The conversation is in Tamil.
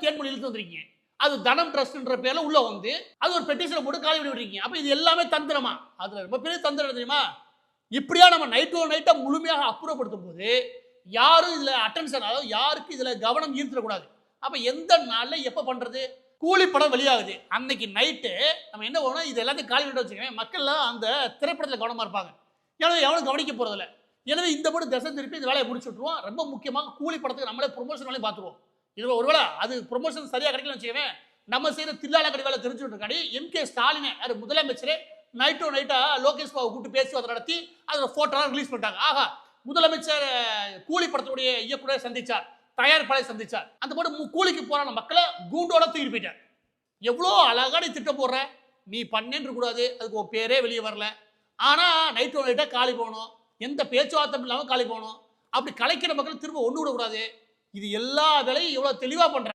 தேன்மொழி இழுத்து வந்திருக்கீங்க. அது தனம் ட்ரஸ்ட்ன்ற பேர்ல உள்ள வந்து அது ஒரு பெட்டிஷனை போட்டு காலி பண்ணி விட்டுருக்கீங்க. அப்ப இது எல்லாமே தந்திரமா? அதுல ரொம்ப பெரிய தந்திரம் தெரியுமா? இப்படியா நம்ம நைட்டா முழுமையாக அப்புறப்படுத்தும் போது யாரும் இதுல அட்டென்ஷன், அதாவது யாருக்கு இதுல கவனம் ஈர்த்திடக்கூடாது. அப்ப எந்த நாள்ல எப்ப பண்றது? கூலி படம் வெளியாகுது அன்னைக்கு நைட்டு நம்ம என்ன பண்ணணும், இது எல்லாத்தையும் காலி பண்ணி வச்சுக்கோங்க. மக்கள்லாம் அந்த திரைப்படத்தில் கவனமா இருப்பாங்க. எனவே எவனும் கவனிக்க போறதில்ல. எனவே இந்த படம் திசை திருப்பி இந்த வேலையை முடிச்சு விட்டுருவோம். ரொம்ப முக்கியமாக கூலி படத்துக்கு நம்மளே ப்ரொமோஷன் வேலையும் பார்த்துருவோம். இது ஒருவேளை அது ப்ரொமோஷன் சரியா கிடைக்கலன்னு வச்சுக்கவே, நம்ம செய்யற தில்லால கடி வேலை தெரிஞ்சுட்டு இருக்காடி எம்.கே. ஸ்டாலினே யாரு முதலமைச்சரே நைட்டா லோகேஷ் பாபு கூப்பிட்டு பேசுவதை நடத்தி அதோட போட்டோ ரிலீஸ் பண்ணிட்டாங்க. ஆகா, முதலமைச்சர் கூலி படத்துடைய இயக்குநரை சந்திச்சார், தயாரிப்பாளரை சந்திச்சார். அந்த போட்டு கூலிக்கு போறான மக்களை கூண்டோட தூக்கிட்டு போயிட்டார். எவ்வளோ அழகா நீ திட்டம் போடுற, நீ பண்ணேன்னு கூடாது, அதுக்கு ஒரு பேரே வெளியே வரல. ஆனா நைட்டா காலி போகணும், எந்த பேச்சுவார்த்தை இல்லாமல் காலி போகணும். அப்படி கலைக்கிற மக்கள் திரும்ப ஒண்ணு விடக்கூடாது. இது எல்லா வேலையும் எவ்வளவு தெளிவா பண்ற.